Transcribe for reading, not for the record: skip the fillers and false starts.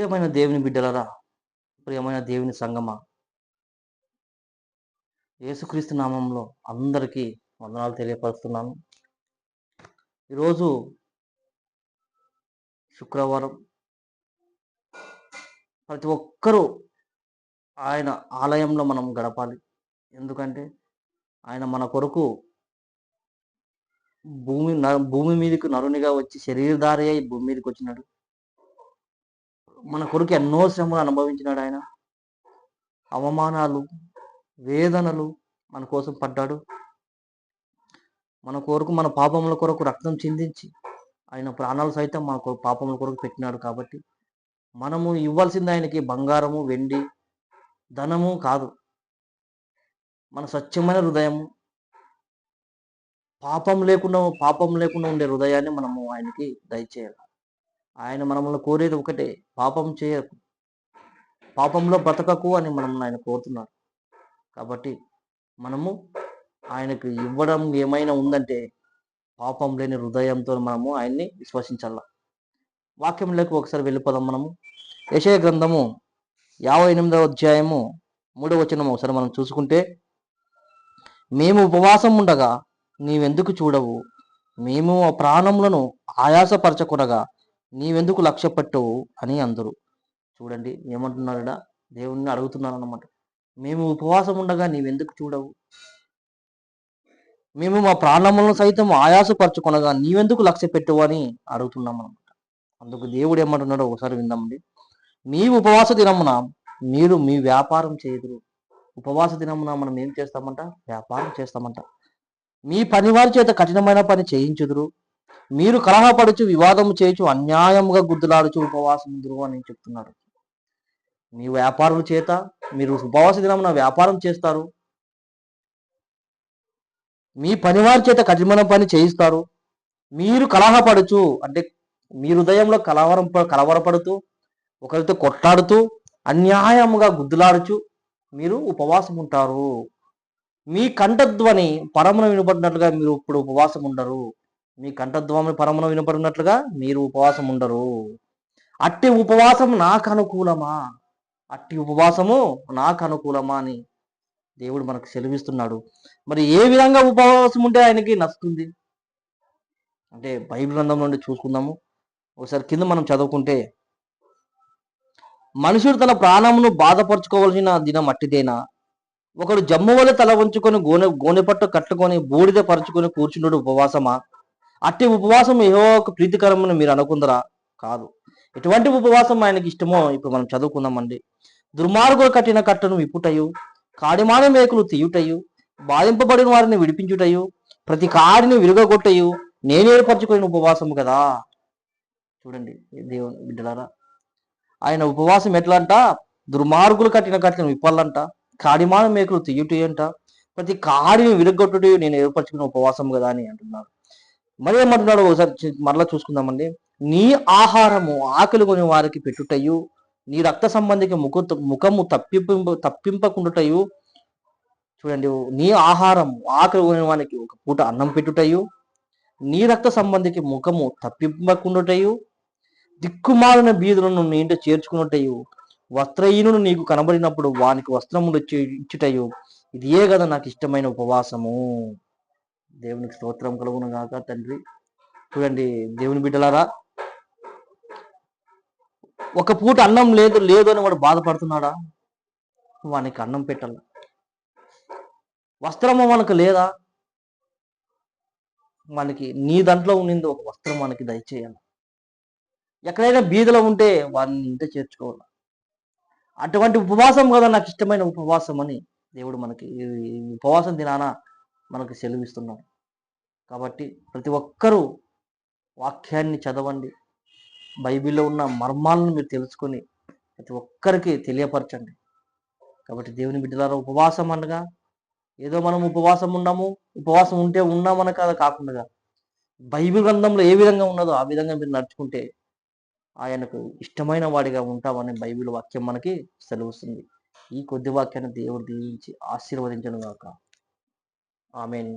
ప్రియమైన దేవుని బిడ్డలరా, ప్రియమైన దేవుని సంగమా, యేసుక్రీస్తు నామంలో అందరికీ వందనాలు తెలియపరుస్తున్నాను. ఈరోజు శుక్రవారం. ప్రతి ఒక్కరూ ఆయన ఆలయంలో మనం గడపాలి. ఎందుకంటే ఆయన మన కొరకు భూమి మీదకి నరునిగా వచ్చి శరీరధారి అయి భూమి మీదకి వచ్చినాడు. మన కొరకు ఎన్నో శ్రమలు అనుభవించినాడు. ఆయన అవమానాలు, వేదనలు మన కోసం పడ్డాడు. మన కొరకు, మన పాపముల కొరకు రక్తం చిందించి ఆయన ప్రాణాలు సైతం మన పాపముల కొరకు పెట్టినాడు. కాబట్టి మనము ఇవ్వాల్సింది ఆయనకి బంగారము, వెండి, ధనము కాదు. మన స్వచ్ఛమైన హృదయము, పాపం లేకుండా ఉండే హృదయాన్ని మనము ఆయనకి దయచేయాలి. ఆయన మనల్ని కోరేది ఒకటే, పాపం చేయకు, పాపంలో బ్రతకకు అని మనం ఆయన కోరుతున్నారు. కాబట్టి మనము ఆయనకు ఇవ్వడం ఏమైనా ఉందంటే పాపం లేని హృదయంతో మనము ఆయన్ని విశ్వసించాల. వాక్యంలోకి ఒకసారి వెళ్ళిపోదాం. మనము యెషయా గ్రంథము 58వ అధ్యాయము 3వ వచనం ఒకసారి మనం చూసుకుంటే, మేము ఉపవాసం ఉండగా నీవెందుకు చూడవు, మేము ఆ ప్రాణములను ఆయాసపరచకునగా నీవెందుకు లక్ష్య పెట్టవు అని అందరూ. చూడండి ఏమంటున్నారట, దేవుణ్ణి అడుగుతున్నారు అన్నమాట. మేము ఉపవాసం ఉండగా నీవెందుకు చూడవు, మేము మా ప్రాణములను సైతం ఆయాసపరచుకొనగా నీవెందుకు లక్ష్య పెట్టవు అని అడుగుతున్నాం అనమాట. అందుకు దేవుడు ఏమంటున్నాడో ఒకసారి విందామండి. మీ ఉపవాస దినమున మీరు మీ వ్యాపారం చేయుదురు. ఉపవాస దినమున మనం ఏం చేస్తామంట? వ్యాపారం చేస్తామంట. మీ పనివారి చేత కఠినమైన పని చేయించుదురు. మీరు కలహపడుచు, వివాదము చేయొచ్చు, అన్యాయముగా గుద్దులాడుచు ఉపవాసముదురు అని చెప్తున్నాడు. మీ వ్యాపారుల చేత మీరు ఉపవాస దినమున వ్యాపారం చేస్తారు. మీ పనివారి చేత కఠినమైన పని చేయిస్తారు. మీరు కలహపడుచు అంటే మీ హృదయంలో కలవరపడుతూ, ఒకరితో కొట్లాడుతూ, అన్యాయముగా గుద్దులాడుచు మీరు ఉపవాసం ఉంటారు. మీ కంఠధ్వని పరమున వినపడినట్లుగా మీరు ఇప్పుడు ఉపవాసం ఉండరు. మీ కంఠధ్వని పరమున వినపడినట్లుగా మీరు ఉపవాసం ఉండరు. అట్టి ఉపవాసం నాకు అనుకూలమా, అట్టి ఉపవాసము నాకు అనుకూలమా అని దేవుడు మనకు సెలవిస్తున్నాడు. మరి ఏ విధంగా ఉపవాసం ఉంటే ఆయనకి నచ్చుతుంది అంటే బైబిల్ గ్రంథం నుండి చూసుకుందాము. ఒకసారి కింద మనం చదువుకుంటే, మనుషుడు తన ప్రాణమును బాధపరచుకోవలసిన దినం అట్టిదేనా, ఒకడు జమ్ము వల్ల తల వంచుకొని గోనెపట్టు కట్టుకొని బూడిద పరుచుకొని కూర్చుండు ఉపవాసమా, అట్టి ఉపవాసం యెహోవాకు ప్రీతికరమని మీరు అనుకుందరా? కాదు. ఎటువంటి ఉపవాసం ఆయనకి ఇష్టమో ఇప్పుడు మనం చదువుకుందామండి. దుర్మార్గులు కట్టిన కట్టను విప్పుటయు, కాడిమాన మేకులు తీయుటయు, బాధింపబడిన వారిని విడిపించుటయు, ప్రతి కాడిని విరుగగొట్టయు నేను ఏర్పరచుకుని ఉపవాసం కదా. చూడండి దేవుని బిడ్డలారా, ఆయన ఉపవాసం ఎట్లా అంట? దుర్మార్గులు కట్టిన కట్టను విప్పాలంట, కాడిమాన మేకులు తీయుటంట, ప్రతి కాడిని విరగొట్టుటయు నేను ఏర్పరచుకున్న ఉపవాసం కదా అని అంటున్నాడు. మరి ఏమంటున్నాడు ఒకసారి మరలా చూసుకుందామండి. నీ ఆహారము ఆకలి కొని వారికి పెట్టుటయు, నీ రక్త సంబంధికి ముఖము తప్పింపకుండుటయు. చూడండి, నీ ఆహారం ఆకలి కొని వానికి ఒక పూట అన్నం పెట్టుటయు, నీ రక్త సంబంధికి ముఖము తప్పింపకుండుటయు, దిక్కుమాలిన బీదులను నీ ఇంట చేర్చుకున్నటయు, వస్త్రహీనుడు నీకు కనబడినప్పుడు వానికి వస్త్రములు ఇచ్చుటయు, ఇది ఏ కదా నాకు ఇష్టమైన ఉపవాసము. దేవునికి స్తోత్రం కలుగును గాక తండ్రి. చూడండి దేవుని బిడ్డలారా, ఒక పూట అన్నం లేదు అని వాడు బాధపడుతున్నాడా? వానికి అన్నం పెట్టాల. వస్త్రము మనకు లేదా? మనకి నీ దాంట్లో ఉన్నింది ఒక వస్త్రం మనకి దయచేయాలి. ఎక్కడైనా బీదలో ఉంటే వారిని ఇంత చేర్చుకోవాలి. అటువంటి ఉపవాసం కదా నాకు ఇష్టమైన ఉపవాసం అని దేవుడు మనకి ఈ ఉపవాసం దినాన మనకు సెలవిస్తున్నాడు. కాబట్టి ప్రతి ఒక్కరూ వాక్యాన్ని చదవండి, బైబిల్లో ఉన్న మర్మాలను మీరు తెలుసుకొని ప్రతి ఒక్కరికి తెలియపరచండి. కాబట్టి దేవుని బిడ్డలారా, ఉపవాసం అనగా ఏదో మనం ఉపవాసం ఉంటే ఉన్నామని కాకుండా బైబిల్ గ్రంథంలో ఏ విధంగా ఉన్నదో ఆ విధంగా మీరు నడుచుకుంటే ఆయనకు ఇష్టమైన వాడిగా ఉంటామని బైబిల్ వాక్యం మనకి సెలవుస్తుంది. ఈ కొద్ది వాక్యాన్ని దేవుడు దీవించి ఆశీర్వదించను గాక. ఆమేన్.